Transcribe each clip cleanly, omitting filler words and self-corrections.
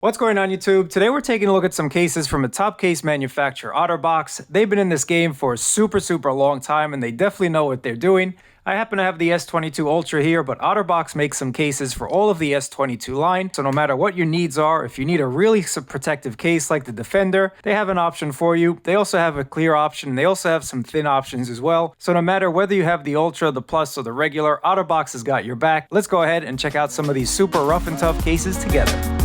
What's going on YouTube? Today we're taking a look at some cases from a top case manufacturer, OtterBox. They've been in this game for a super long time and they definitely know what they're doing. I happen to have the S22 Ultra here, but OtterBox makes some cases for all of the S22 line. So no matter what your needs are, if you need a really protective case like the Defender, they have an option for you. They also have a clear option. They also have some thin options as well. So no matter whether you have the Ultra, the Plus, or the regular, OtterBox has got your back. Let's go ahead and check out some of these super rough and tough cases together.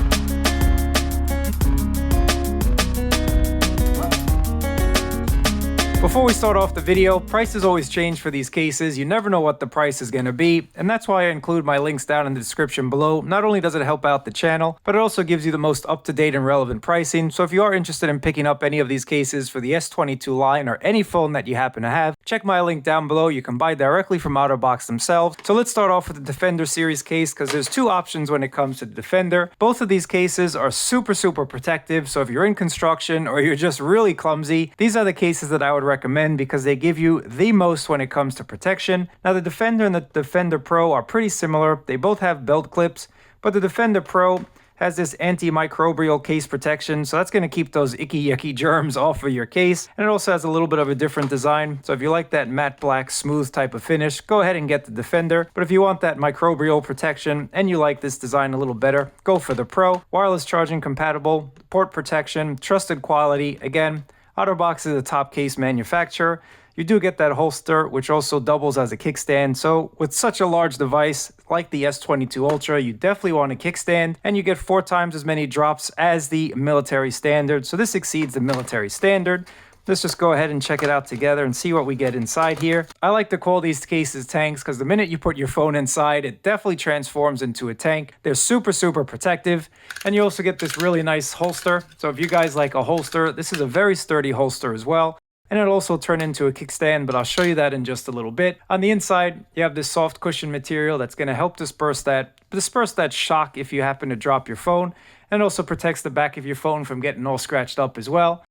Before we start off the video, prices always change for these cases. You never know what the price is going to be, and that's why I include my links down in the description below. Not only does it help out the channel, but it also gives you the most up-to-date and relevant pricing. So if you are interested in picking up any of these cases for the S22 line or any phone that you happen to have, check my link down below. You can buy directly from OtterBox themselves. So let's start off with the Defender series case because there's two options when it comes to the Defender. Both of these cases are super protective. So if you're in construction or you're just really clumsy, these are the cases that I would recommend because they give you the most when it comes to protection. Now the Defender and the Defender Pro are pretty similar. They both have belt clips, but the Defender Pro has this antimicrobial case protection, so that's going to keep those icky yucky germs off of your case. And it also has a little bit of a different design, so if you like that matte black smooth type of finish, go ahead and get the Defender. But if you want that microbial protection and you like this design a little better, go for the Pro. Wireless charging compatible, port protection, trusted quality. Again, OtterBox is a top case manufacturer. You do get that holster, which also doubles as a kickstand. So with such a large device like the S22 Ultra, you definitely want a kickstand, and you get 4 times as many drops as the military standard. So this exceeds the military standard. Let's just go ahead and check it out together and see what we get inside here. I like to call these cases tanks because the minute you put your phone inside, it definitely transforms into a tank. They're super protective. And you also get this really nice holster. So if you guys like a holster, this is a very sturdy holster as well. And it'll also turn into a kickstand, but I'll show you that in just a little bit. On the inside, you have this soft cushion material that's going to help disperse that shock if you happen to drop your phone. And it also protects the back of your phone from getting all scratched up as well.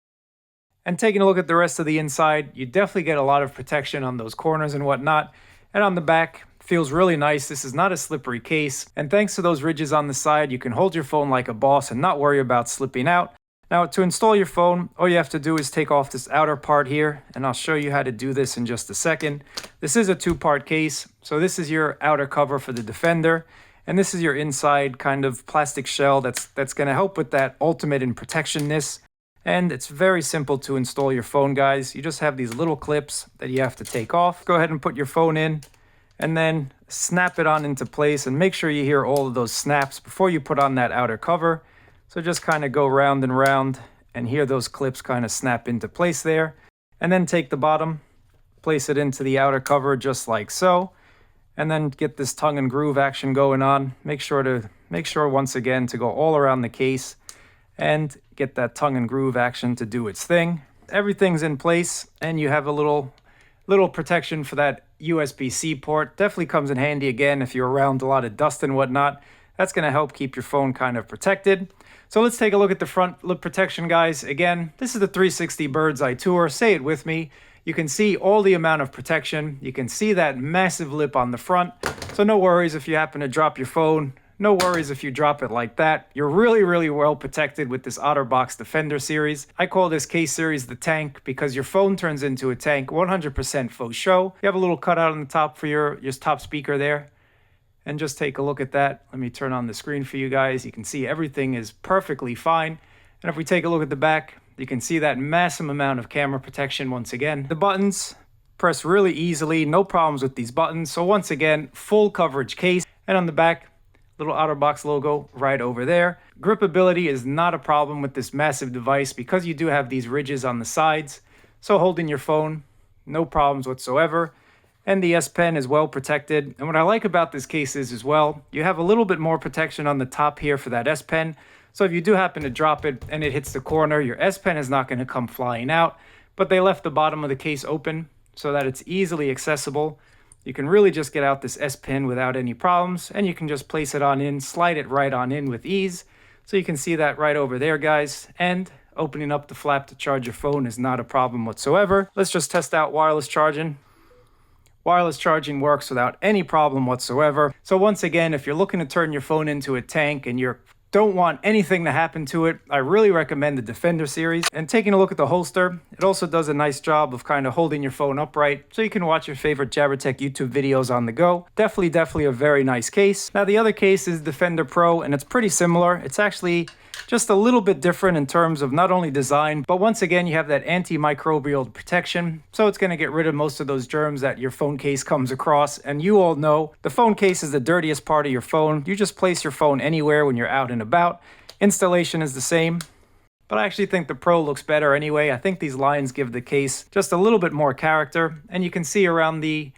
And taking a look at the rest of the inside, you definitely get a lot of protection on those corners and whatnot. And on the back, feels really nice. This is not a slippery case. And thanks to those ridges on the side, you can hold your phone like a boss and not worry about slipping out. Now, to install your phone, all you have to do is take off this outer part here, and I'll show you how to do this in just a second. This is a 2-part case. So this is your outer cover for the Defender, and this is your inside kind of plastic shell that's going to help with that ultimate in protectionness. And it's very simple to install your phone, guys. You just have these little clips that you have to take off. Go ahead and put your phone in and then snap it on into place, and make sure you hear all of those snaps before you put on that outer cover. So just kind of go round and round and hear those clips kind of snap into place there. And then take the bottom, place it into the outer cover just like so. And then get this tongue and groove action going on. Make sure once again to go all around the case and get that tongue and groove action to do its thing. Everything's in place, and you have a little protection for that USB-C port. Definitely comes in handy again if you're around a lot of dust and whatnot. That's going to help keep your phone kind of protected. So let's take a look at the front lip protection, guys. Again, this is the 360 Bird's Eye Tour. Say it with me. You can see all the amount of protection. You can see that massive lip on the front. So no worries if you happen to drop your phone. No worries if you drop it like that. You're really well protected with this OtterBox Defender series. I call this case series the tank because your phone turns into a tank, 100% faux show. You have a little cutout on the top for your top speaker there. And just take a look at that. Let me turn on the screen for you guys. You can see everything is perfectly fine. And if we take a look at the back, you can see that massive amount of camera protection once again. The buttons press really easily, no problems with these buttons. So once again, full coverage case. And on the back, little OtterBox logo right over there. Gripability is not a problem with this massive device because you do have these ridges on the sides. So holding your phone, no problems whatsoever. And the S Pen is well protected. And what I like about this case is as well, you have a little bit more protection on the top here for that S Pen. So if you do happen to drop it and it hits the corner, your S Pen is not going to come flying out. But they left the bottom of the case open so that it's easily accessible. You can really just get out this S Pen without any problems, and you can just place it on in, slide it right on in with ease. So you can see that right over there, guys. And opening up the flap to charge your phone is not a problem whatsoever. Let's just test out wireless charging. Wireless charging works without any problem whatsoever. So once again, if you're looking to turn your phone into a tank and you're don't want anything to happen to it, I really recommend the Defender series. And taking a look at the holster, it also does a nice job of kind of holding your phone upright so you can watch your favorite JabberTech YouTube videos on the go. Definitely a very nice case. Now the other case is Defender Pro, and it's pretty similar. It's actually just a little bit different in terms of not only design, but once again, you have that antimicrobial protection. So it's going to get rid of most of those germs that your phone case comes across. And you all know the phone case is the dirtiest part of your phone. You just place your phone anywhere when you're out and about. Installation is the same. But I actually think the Pro looks better anyway. I think these lines give the case just a little bit more character. And you can see around the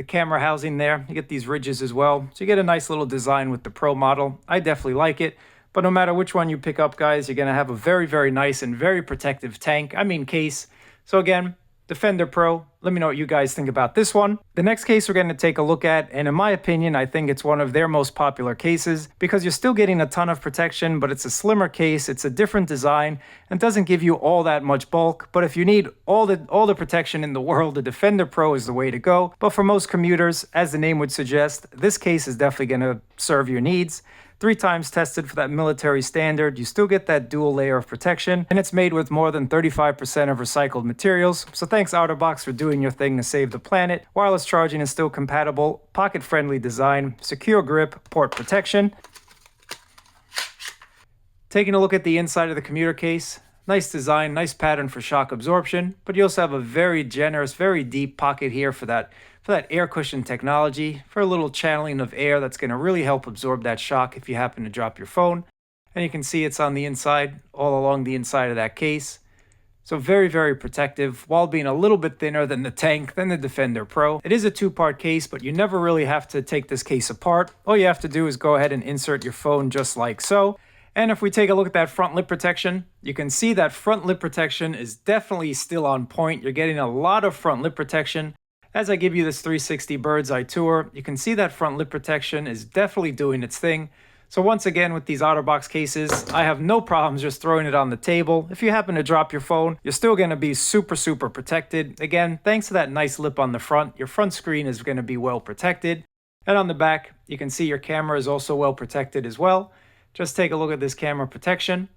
camera housing there, you get these ridges as well. So you get a nice little design with the Pro model. I definitely like it. But no matter which one you pick up, guys, you're going to have a very nice and very protective case. So again, Defender Pro, let me know what you guys think about this one. The next case we're going to take a look at, and in my opinion, I think it's one of their most popular cases because you're still getting a ton of protection, but it's a slimmer case, it's a different design, and doesn't give you all that much bulk. But if you need all the protection in the world, the Defender Pro is the way to go. But for most commuters, as the name would suggest, this case is definitely going to serve your needs. 3 times tested for that military standard, you still get that dual layer of protection, and it's made with more than 35% of recycled materials. So thanks OtterBox for doing your thing to save the planet. Wireless charging is still compatible, pocket-friendly design, secure grip, port protection. Taking a look at the inside of the Commuter case, nice design, nice pattern for shock absorption, but you also have a very generous, very deep pocket here for that air cushion technology, for a little channeling of air that's going to really help absorb that shock if you happen to drop your phone. And you can see it's on the inside, all along the inside of that case. So very protective, while being a little bit thinner than the tank, than the Defender Pro. It is a 2-part case, but you never really have to take this case apart. All you have to do is go ahead and insert your phone just like so. And if we take a look at that front lip protection, you can see that front lip protection is definitely still on point. You're getting a lot of front lip protection. As I give you this 360 bird's eye tour, you can see that front lip protection is definitely doing its thing. So once again, with these OtterBox cases, I have no problems just throwing it on the table. If you happen to drop your phone, you're still going to be super protected. Again, thanks to that nice lip on the front, your front screen is going to be well protected. And on the back, you can see your camera is also well protected as well. Just take a look at this camera protection.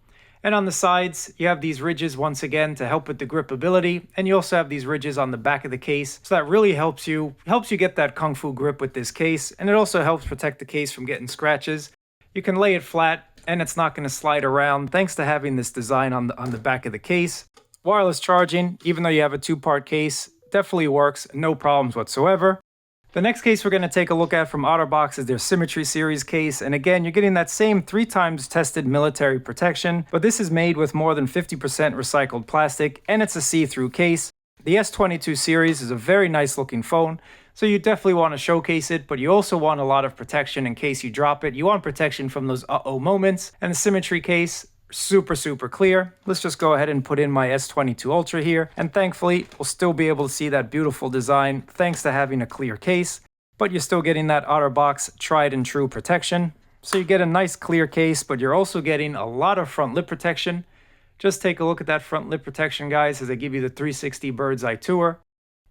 And on the sides, you have these ridges once again to help with the gripability. And you also have these ridges on the back of the case. So that really helps you get that kung fu grip with this case. And it also helps protect the case from getting scratches. You can lay it flat and it's not going to slide around thanks to having this design on the back of the case. Wireless charging, even though you have a 2-part case, definitely works, no problems whatsoever. The next case we're going to take a look at from OtterBox is their Symmetry series case, and again, you're getting that same 3 times tested military protection, but this is made with more than 50% recycled plastic, and it's a see-through case. The S22 series is a very nice looking phone, so you definitely want to showcase it, but you also want a lot of protection in case you drop it. You want protection from those uh-oh moments, and the Symmetry case, super clear. Let's just go ahead and put in my S22 Ultra here, and thankfully we'll still be able to see that beautiful design thanks to having a clear case, but you're still getting that OtterBox tried and true protection. So you get a nice clear case, but you're also getting a lot of front lip protection. Just take a look at that front lip protection, guys, as I give you the 360 bird's eye tour.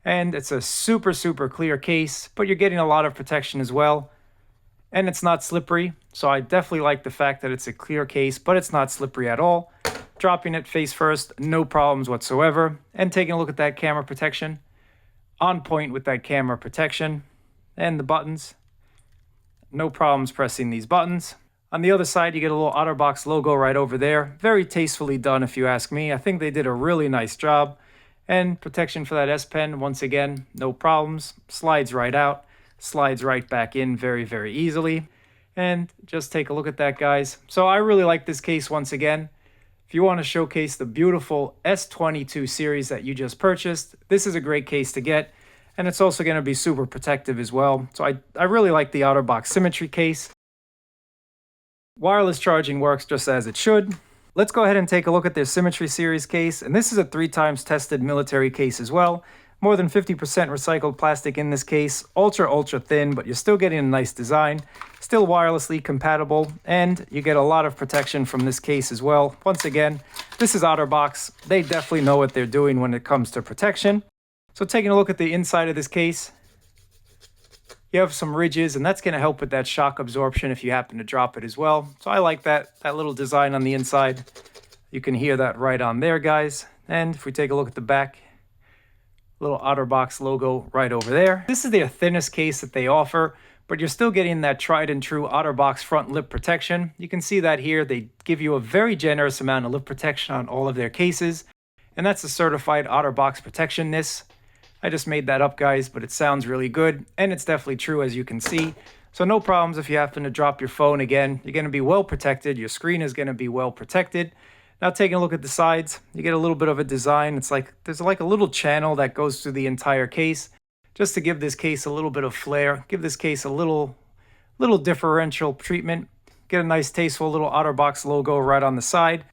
And it's a super clear case, but you're getting a lot of protection as well. And it's not slippery, so I definitely like the fact that it's a clear case, but it's not slippery at all. Dropping it face first, no problems whatsoever. And taking a look at that camera protection, on point with that camera protection. And the buttons, no problems pressing these buttons. On the other side, you get a little OtterBox logo right over there. Very tastefully done, if you ask me. I think they did a really nice job. And protection for that S Pen, once again, no problems. Slides right out. Slides right back in very easily. And just take a look at that, guys. So I really like this case once again. If you want to showcase the beautiful S22 series that you just purchased, this is a great case to get. And it's also going to be super protective as well. So I really like the OtterBox Symmetry case. Wireless charging works just as it should. Let's go ahead and take a look at their Symmetry series case. And this is a 3 times tested military case as well. More than 50% recycled plastic in this case, ultra thin, but you're still getting a nice design, still wirelessly compatible, and you get a lot of protection from this case as well. Once again, this is OtterBox. They definitely know what they're doing when it comes to protection. So taking a look at the inside of this case, You have some ridges, and that's going to help with that shock absorption if you happen to drop it as well. So I like that little design on the inside. You can hear that right on there, guys. And if we take a look at the back, little OtterBox logo right over there. This is their thinnest case that they offer, but you're still getting that tried and true OtterBox front lip protection. You can see that here. They give you a very generous amount of lip protection on all of their cases, and that's the certified OtterBox protectionness. I just made that up, guys, but it sounds really good, and it's definitely true, as you can see. So no problems if you happen to drop your phone again. You're going to be well protected. Your screen is going to be well protected. Now taking a look at the sides, you get a little bit of a design. It's like there's like a little channel that goes through the entire case, just to give this case a little bit of flair, give this case a little differential treatment. Get a nice tasteful little OtterBox logo right on the side.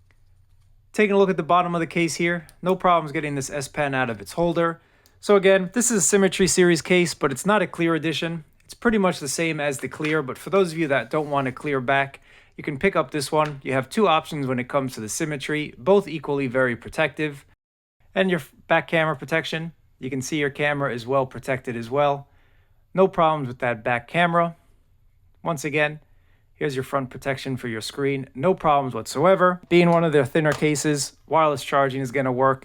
Taking a look at the bottom of the case here, no problems getting this S Pen out of its holder. So again, this is a Symmetry series case, but it's not a clear edition. It's pretty much the same as the clear, but for those of you that don't want a clear back, you can pick up this one. You have two options when it comes to the Symmetry, both equally very protective. And your back camera protection, you can see your camera is well protected as well. No problems with that back camera. Once again, here's your front protection for your screen. No problems whatsoever. Being one of their thinner cases, wireless charging is going to work.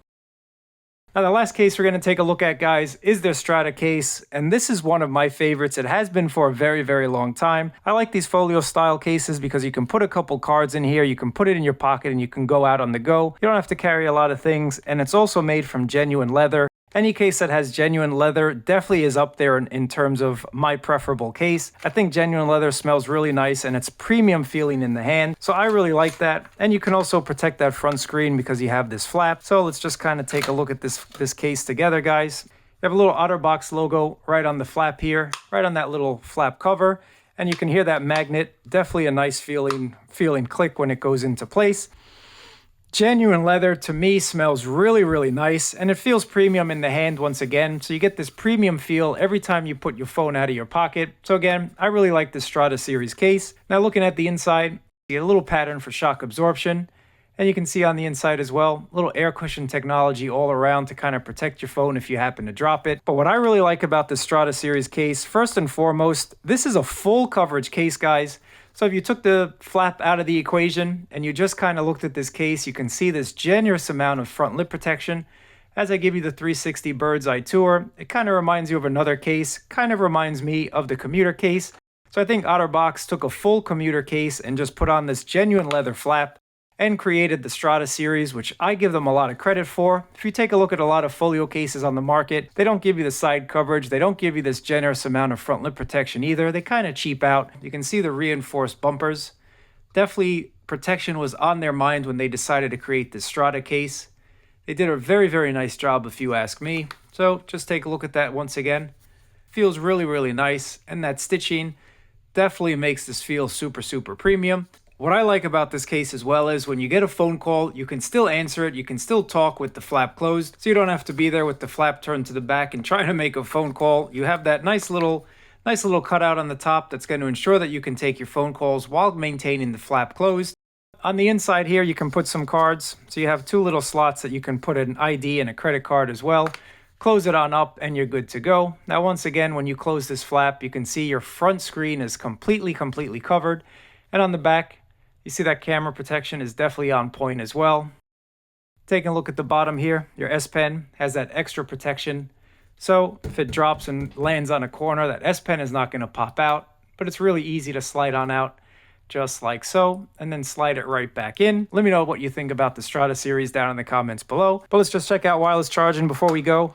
Now, the last case we're going to take a look at, guys, is their Strada case, and this is one of my favorites. It has been for a very, very long time. I like these folio style cases because you can put a couple cards in here, you can put it in your pocket, and you can go out on the go. You don't have to carry a lot of things, and it's also made from genuine leather. Any case that has genuine leather definitely is up there in terms of my preferable case. I think genuine leather smells really nice and it's premium feeling in the hand. So I really like that. And you can also protect that front screen because you have this flap. So let's just kind of take a look at this case together, guys. You have a little OtterBox logo right on the flap here, right on that little flap cover. And you can hear that magnet. Definitely a nice feeling click when it goes into place. Genuine leather to me smells really, really nice, and it feels premium in the hand once again. So you get this premium feel every time you put your phone out of your pocket. So again, I really like this Strada series case. Now looking at the inside, you get a little pattern for shock absorption, and you can see on the inside as well, little air cushion technology all around to kind of protect your phone if you happen to drop it. But what I really like about the Strada series case, first and foremost, this is a full coverage case, guys. So if you took the flap out of the equation and you just kind of looked at this case, you can see this generous amount of front lip protection. As I give you the 360 bird's eye tour, it kind of reminds you of another case, kind of reminds me of the Commuter case. So I think OtterBox took a full Commuter case and just put on this genuine leather flap and created the Strada series, which I give them a lot of credit for. If you take a look at a lot of folio cases on the market, they don't give you the side coverage. They don't give you this generous amount of front lip protection either. They kind of cheap out. You can see the reinforced bumpers. Definitely protection was on their mind when they decided to create this Strada case. They did a very, very nice job if you ask me. So just take a look at that once again. Feels really, really nice. And that stitching definitely makes this feel super, super premium. What I like about this case as well is when you get a phone call, you can still answer it. You can still talk with the flap closed. So you don't have to be there with the flap turned to the back and trying to make a phone call. You have that nice little cutout on the top that's going to ensure that you can take your phone calls while maintaining the flap closed. On the inside here, you can put some cards. So you have two little slots that you can put an ID and a credit card as well. Close it on up and you're good to go. Now, once again, when you close this flap, you can see your front screen is completely covered. And on the back, you see that camera protection is definitely on point as well. Taking a look at the bottom here, your S Pen has that extra protection. So if it drops and lands on a corner, that S Pen is not going to pop out, but it's really easy to slide on out just like so, and then slide it right back in. Let me know what you think about the Strada series down in the comments below. But let's just check out wireless charging before we go.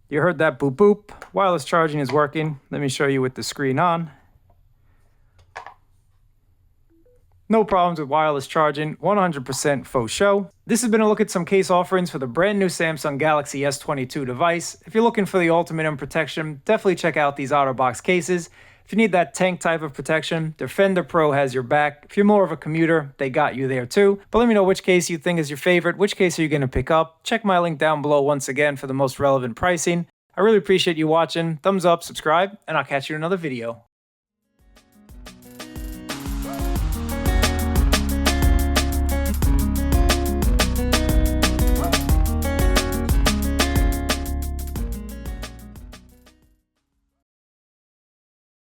You heard that boop boop. Wireless charging is working. Let me show you with the screen on. No problems with wireless charging, 100% faux show. This has been a look at some case offerings for the brand new Samsung Galaxy S22 device. If you're looking for the ultimate in protection, definitely check out these OtterBox cases. If you need that tank type of protection, Defender Pro has your back. If you're more of a commuter, they got you there too. But let me know which case you think is your favorite, which case are you going to pick up. Check my link down below once again for the most relevant pricing. I really appreciate you watching. Thumbs up, subscribe, and I'll catch you in another video.